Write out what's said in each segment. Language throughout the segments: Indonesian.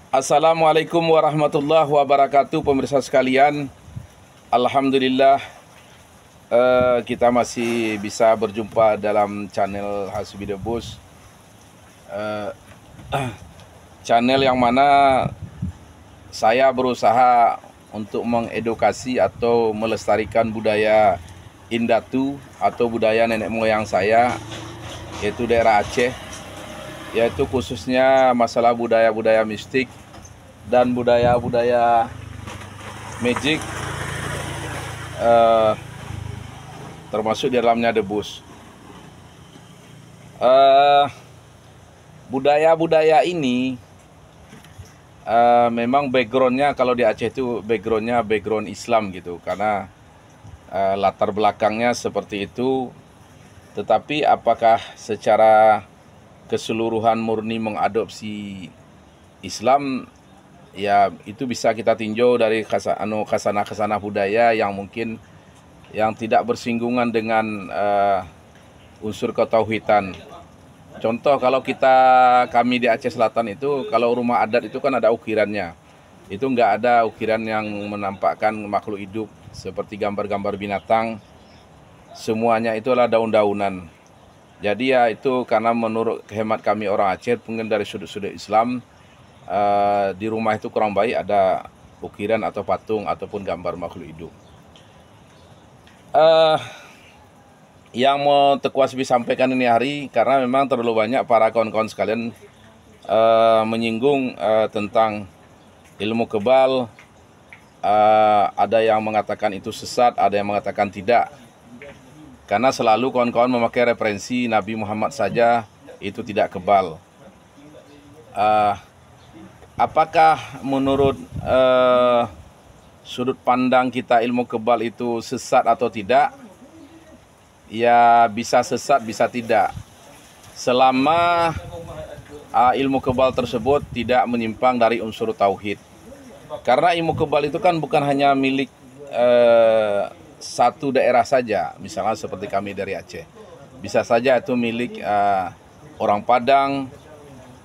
Assalamualaikum warahmatullahi wabarakatuh, pemirsa sekalian. Alhamdulillah, kita masih bisa berjumpa dalam channel Hasbi The Bus, channel yang mana saya berusaha untuk mengedukasi atau melestarikan budaya Indatu atau budaya nenek moyang saya, yaitu daerah Aceh, yaitu khususnya masalah budaya-budaya mistik dan budaya-budaya magic, termasuk di dalamnya debus. Budaya-budaya ini memang backgroundnya, kalau di Aceh itu backgroundnya background Islam gitu, karena latar belakangnya seperti itu. Tetapi apakah secara keseluruhan murni mengadopsi Islam, ya itu bisa kita tinjau dari khasanah-khasanah budaya yang mungkin yang tidak bersinggungan dengan unsur ketauhidan. Contoh, kalau kami di Aceh Selatan itu, kalau rumah adat itu kan ada ukirannya. Itu nggak ada ukiran yang menampakkan makhluk hidup seperti gambar-gambar binatang. Semuanya itu adalah daun-daunan. Jadi ya itu karena menurut hemat kami orang Aceh, mungkin dari sudut-sudut Islam, di rumah itu kurang baik ada ukiran atau patung ataupun gambar makhluk hidup. Yang mau Teku Hasbi sampaikan ini hari, karena memang terlalu banyak para kawan-kawan sekalian menyinggung tentang ilmu kebal. Ada yang mengatakan itu sesat, ada yang mengatakan tidak. Karena selalu kawan-kawan memakai referensi Nabi Muhammad saja itu tidak kebal. Apakah menurut sudut pandang kita ilmu kebal itu sesat atau tidak? Ya bisa sesat, bisa tidak. Selama ilmu kebal tersebut tidak menyimpang dari unsur tauhid. Karena ilmu kebal itu kan bukan hanya milik satu daerah saja, misalnya seperti kami dari Aceh. Bisa saja itu milik orang Padang,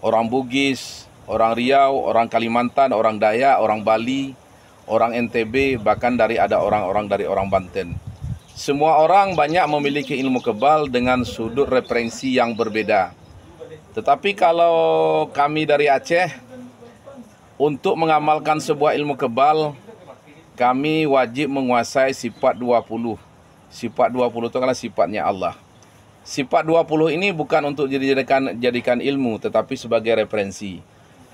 orang Bugis, orang Riau, orang Kalimantan, orang Dayak, orang Bali, orang NTB, bahkan ada orang-orang dari orang Banten. Semua orang banyak memiliki ilmu kebal dengan sudut referensi yang berbeda. Tetapi kalau kami dari Aceh, untuk mengamalkan sebuah ilmu kebal, kami wajib menguasai sifat 20. Sifat 20 itu adalah sifatnya Allah. Sifat 20 ini bukan untuk jadikan ilmu, tetapi sebagai referensi.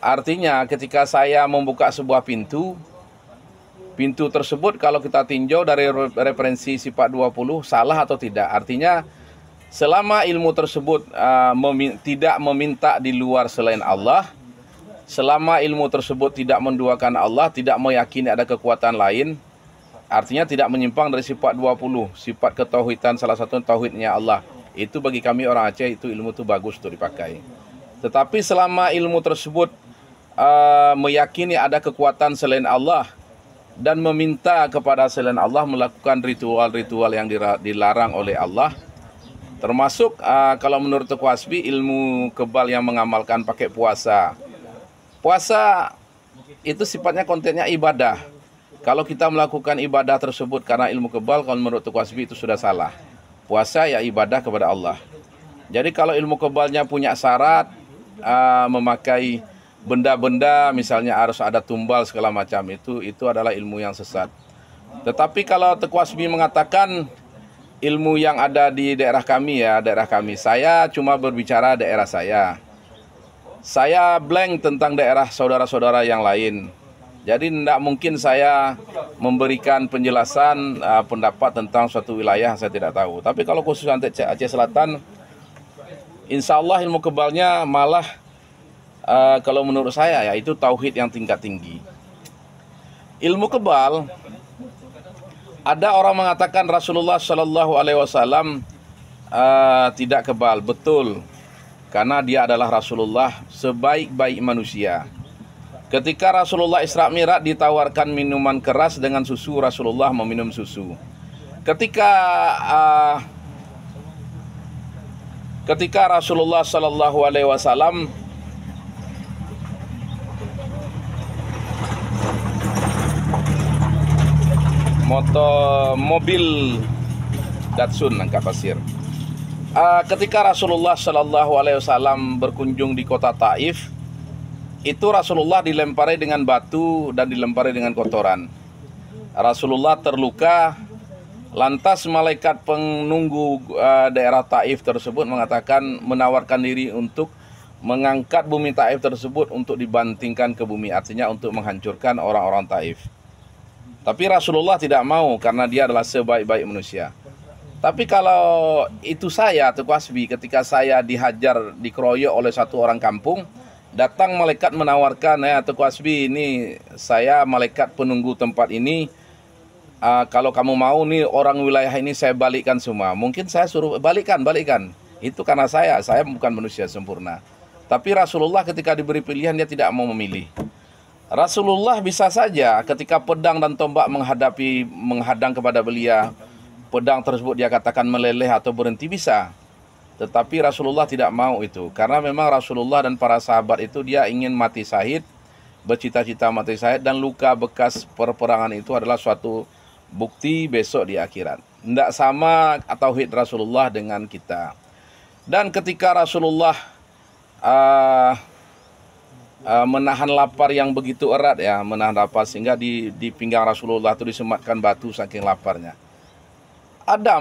Artinya ketika saya membuka sebuah pintu tersebut kalau kita tinjau dari referensi sifat 20, salah atau tidak. Artinya selama ilmu tersebut tidak meminta di luar selain Allah, selama ilmu tersebut tidak menduakan Allah, tidak meyakini ada kekuatan lain, artinya tidak menyimpang dari sifat 20, sifat ketauhidan, salah satu tauhidnya Allah. Itu bagi kami orang Aceh, itu ilmu itu bagus untuk dipakai. Tetapi selama ilmu tersebut meyakini ada kekuatan selain Allah dan meminta kepada selain Allah, melakukan ritual-ritual yang dilarang oleh Allah, termasuk kalau menurut Teku Hasbi, ilmu kebal yang mengamalkan pakai puasa. Puasa itu sifatnya kontennya ibadah. Kalau kita melakukan ibadah tersebut karena ilmu kebal, kalau menurut Teku Hasbi itu sudah salah. Puasa ya ibadah kepada Allah. Jadi kalau ilmu kebalnya punya syarat, memakai benda-benda, misalnya harus ada tumbal segala macam, itu adalah ilmu yang sesat. Tetapi kalau Teku Hasbi mengatakan ilmu yang ada di daerah kami, saya cuma berbicara daerah saya. Saya blank tentang daerah saudara-saudara yang lain. Jadi tidak mungkin saya memberikan penjelasan pendapat tentang suatu wilayah saya tidak tahu. Tapi kalau khusus Aceh Selatan, insya Allah ilmu kebalnya malah kalau menurut saya ya itu tauhid yang tingkat tinggi. Ilmu kebal, ada orang mengatakan Rasulullah Shallallahu Alaihi Wasallam tidak kebal. Betul, karena dia adalah Rasulullah, sebaik-baik manusia. Ketika Rasulullah Isra Mi'raj ditawarkan minuman keras dengan susu, Rasulullah meminum susu. Ketika Rasulullah Shallallahu Alaihi Wasallam mobil Datsun angkat pasir. Ketika Rasulullah Shallallahu Alaihi Wasallam berkunjung di kota Taif, itu Rasulullah dilempari dengan batu dan dilempari dengan kotoran. Rasulullah terluka. Lantas malaikat penunggu daerah Taif tersebut menawarkan diri untuk mengangkat bumi Taif tersebut untuk dibantingkan ke bumi, artinya untuk menghancurkan orang-orang Taif. Tapi Rasulullah tidak mau karena dia adalah sebaik-baik manusia. Tapi kalau itu saya, Tuku Hasbi, ketika saya dihajar, dikeroyok oleh satu orang kampung, datang malaikat menawarkan, ya Tuku Hasbi, ini saya malaikat penunggu tempat ini, kalau kamu mau nih orang wilayah ini saya balikkan semua. Mungkin saya suruh balikkan. Itu karena saya bukan manusia sempurna. Tapi Rasulullah ketika diberi pilihan dia tidak mau memilih. Rasulullah bisa saja ketika pedang dan tombak menghadang kepada beliau, pedang tersebut dia katakan meleleh atau berhenti, bisa. Tetapi Rasulullah tidak mau itu. Karena memang Rasulullah dan para sahabat itu dia ingin mati syahid, bercita-cita mati syahid, dan luka bekas perperangan itu adalah suatu bukti besok di akhirat. Tidak sama tauhid Rasulullah dengan kita. Dan ketika Rasulullah menahan lapar yang begitu erat, ya, menahan lapar sehingga di pinggang Rasulullah itu disematkan batu saking laparnya. Ada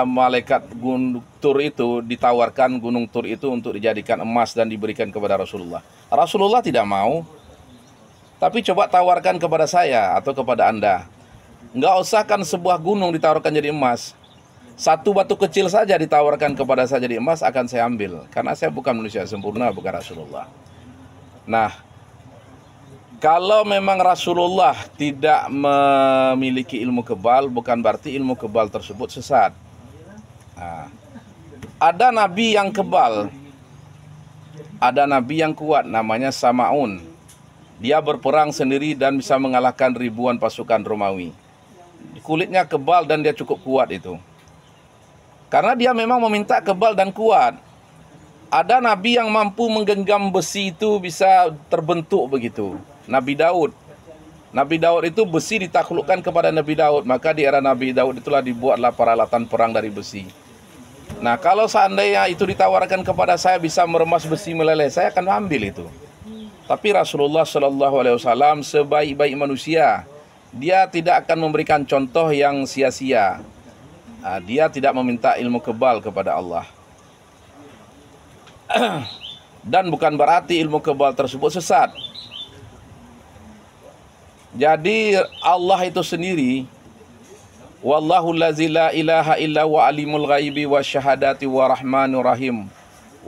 malaikat gunung Tur itu ditawarkan gunung Tur itu untuk dijadikan emas dan diberikan kepada Rasulullah. Rasulullah tidak mau. Tapi coba tawarkan kepada saya atau kepada Anda. Enggak usah kan sebuah gunung ditawarkan jadi emas. Satu batu kecil saja ditawarkan kepada saya jadi emas, akan saya ambil. Karena saya bukan manusia sempurna, bukan Rasulullah. Nah, kalau memang Rasulullah tidak memiliki ilmu kebal, bukan berarti ilmu kebal tersebut sesat. Nah, ada nabi yang kebal, ada nabi yang kuat, namanya Sama'un. Dia berperang sendiri dan bisa mengalahkan ribuan pasukan Romawi. Kulitnya kebal dan dia cukup kuat itu. Karena dia memang meminta kebal dan kuat. Ada nabi yang mampu menggenggam besi itu bisa terbentuk begitu. Nabi Daud. Nabi Daud itu besi ditaklukkan kepada Nabi Daud. Maka di era Nabi Daud itulah dibuatlah peralatan perang dari besi. Nah, kalau seandainya itu ditawarkan kepada saya bisa meremas besi meleleh, saya akan ambil itu. Tapi Rasulullah Shallallahu Alaihi Wasallam sebaik-baik manusia, dia tidak akan memberikan contoh yang sia-sia. Dia tidak meminta ilmu kebal kepada Allah. Dan bukan berarti ilmu kebal tersebut sesat. Jadi Allah itu sendiri, wallahu allazi la ilaha illa wa alimul ghaibi wa syahadati wa rahmanur rahim.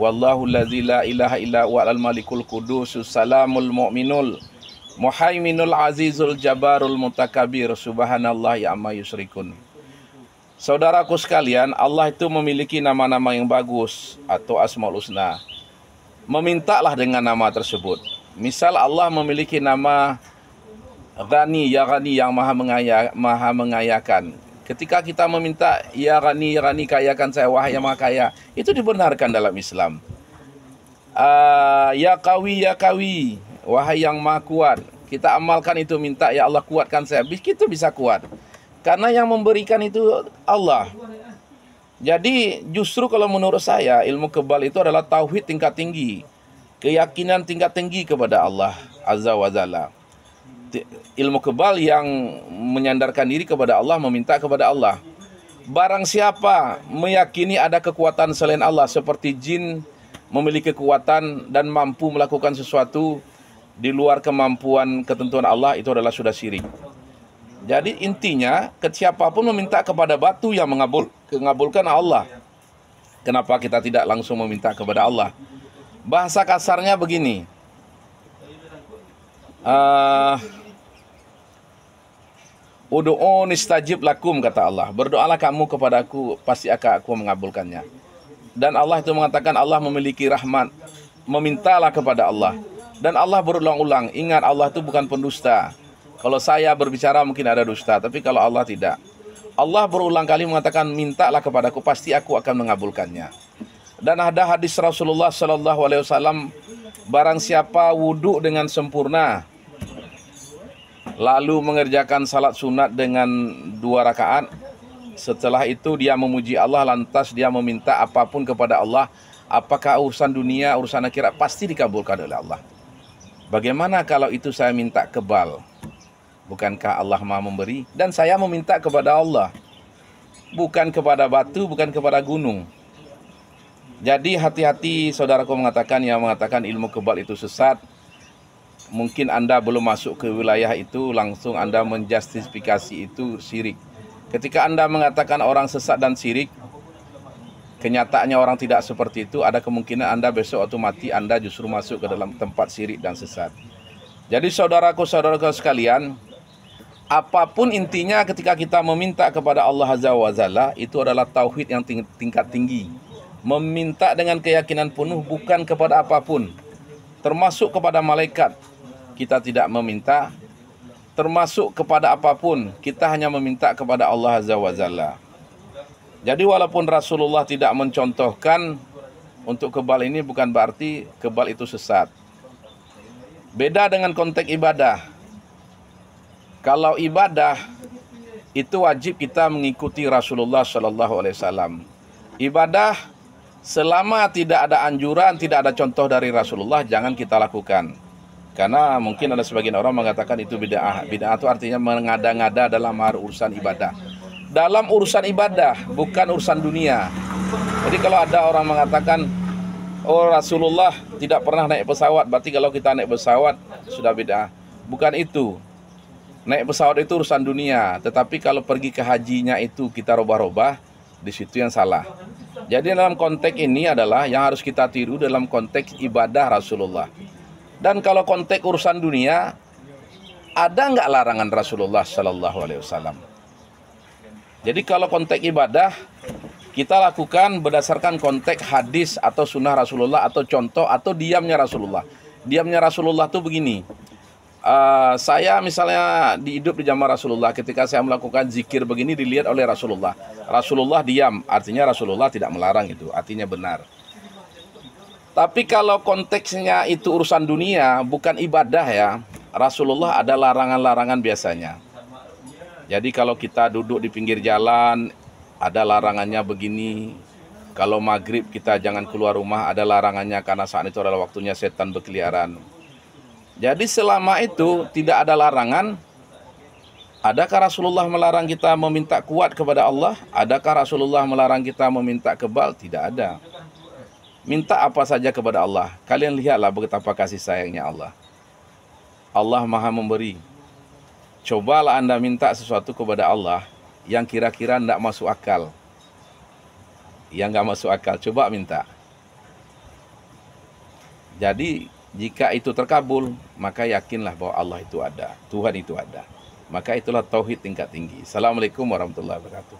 Wallahu allazi la ilaha illa wa al malikul qudusus salamul mu'minul muhaiminul azizul jabarul mutakabir subhanallah ya amma yusyrikun. Saudaraku sekalian, Allah itu memiliki nama-nama yang bagus atau asmaul husna. Memintalah dengan nama tersebut. Misal Allah memiliki nama Ghani, ya Ghani, yang maha mengayakan. Ketika kita meminta ya Ghani, kayakan saya, wahai yang maha kaya, itu dibenarkan dalam Islam. Ya Qawi, wahai yang maha kuat, kita amalkan itu, minta ya Allah kuatkan saya, itu bisa kuat. Karena yang memberikan itu Allah. Jadi justru kalau menurut saya ilmu kebal itu adalah tauhid tingkat tinggi, keyakinan tingkat tinggi kepada Allah Azza wa Jalla. Ilmu kebal yang menyandarkan diri kepada Allah, meminta kepada Allah. Barang siapa meyakini ada kekuatan selain Allah, seperti jin memiliki kekuatan dan mampu melakukan sesuatu di luar kemampuan ketentuan Allah, itu adalah sudah syirik. Jadi intinya, siapapun meminta kepada batu yang mengabulkan Allah. Kenapa kita tidak langsung meminta kepada Allah? Bahasa kasarnya begini. Udu'un istajib lakum, kata Allah. Berdoalah kamu kepadaku, pasti akan aku mengabulkannya. Dan Allah itu mengatakan Allah memiliki rahmat. Memintalah kepada Allah. Dan Allah berulang-ulang, ingat Allah itu bukan pendusta. Kalau saya berbicara mungkin ada dusta, tapi kalau Allah tidak. Allah berulang kali mengatakan, mintalah kepadaku, pasti aku akan mengabulkannya. Dan ada hadis Rasulullah Sallallahu Alaihi Wasallam, barang siapa wudhu dengan sempurna, lalu mengerjakan salat sunat dengan 2 rakaat. Setelah itu dia memuji Allah, lantas dia meminta apapun kepada Allah, apakah urusan dunia, urusan akhirat, pasti dikabulkan oleh Allah. Bagaimana kalau itu saya minta kebal? Bukankah Allah Maha memberi? Dan saya meminta kepada Allah, bukan kepada batu, bukan kepada gunung. Jadi hati-hati saudaraku yang mengatakan ilmu kebal itu sesat. Mungkin Anda belum masuk ke wilayah itu, langsung Anda menjustifikasi itu syirik. Ketika Anda mengatakan orang sesat dan syirik, kenyataannya orang tidak seperti itu, ada kemungkinan Anda besok waktu mati, Anda justru masuk ke dalam tempat syirik dan sesat. Jadi saudaraku sekalian, apapun intinya ketika kita meminta kepada Allah Azza wa Jalla, itu adalah tauhid yang tingkat tinggi. Meminta dengan keyakinan penuh bukan kepada apapun, termasuk kepada malaikat kita tidak meminta, termasuk kepada apapun kita hanya meminta kepada Allah Azza wa Jalla. Jadi walaupun Rasulullah tidak mencontohkan untuk kebal ini, bukan berarti kebal itu sesat. Beda dengan konteks ibadah. Kalau ibadah itu wajib kita mengikuti Rasulullah SAW. Ibadah selama tidak ada anjuran, tidak ada contoh dari Rasulullah, jangan kita lakukan. Karena mungkin ada sebagian orang mengatakan itu bid'ah. Bid'ah itu artinya mengada-ngada dalam urusan ibadah. Dalam urusan ibadah, bukan urusan dunia. Jadi kalau ada orang mengatakan, oh Rasulullah tidak pernah naik pesawat, berarti kalau kita naik pesawat sudah bid'ah. Bukan itu. Naik pesawat itu urusan dunia. Tetapi kalau pergi ke hajinya itu kita robah-robah, di situ yang salah. Jadi dalam konteks ini adalah yang harus kita tiru dalam konteks ibadah Rasulullah. Dan kalau konteks urusan dunia, ada nggak larangan Rasulullah SAW? Jadi kalau konteks ibadah, kita lakukan berdasarkan konteks hadis atau sunnah Rasulullah atau contoh atau diamnya Rasulullah. Diamnya Rasulullah itu begini. Saya misalnya hidup di zaman Rasulullah, ketika saya melakukan zikir begini dilihat oleh Rasulullah. Rasulullah diam, artinya Rasulullah tidak melarang, itu artinya benar. Tapi kalau konteksnya itu urusan dunia, bukan ibadah ya, Rasulullah ada larangan-larangan biasanya. Jadi kalau kita duduk di pinggir jalan, ada larangannya begini. Kalau maghrib kita jangan keluar rumah, ada larangannya karena saat itu adalah waktunya setan berkeliaran. Jadi selama itu tidak ada larangan, adakah Rasulullah melarang kita meminta kuat kepada Allah? Adakah Rasulullah melarang kita meminta kebal? Tidak ada. Minta apa saja kepada Allah. Kalian lihatlah betapa kasih sayangnya Allah. Allah Maha memberi. Cobalah Anda minta sesuatu kepada Allah yang kira-kira tidak masuk akal. Yang nggak masuk akal, coba minta. Jadi jika itu terkabul, maka yakinlah bahwa Allah itu ada, Tuhan itu ada. Maka itulah tauhid tingkat tinggi. Assalamualaikum warahmatullahi wabarakatuh.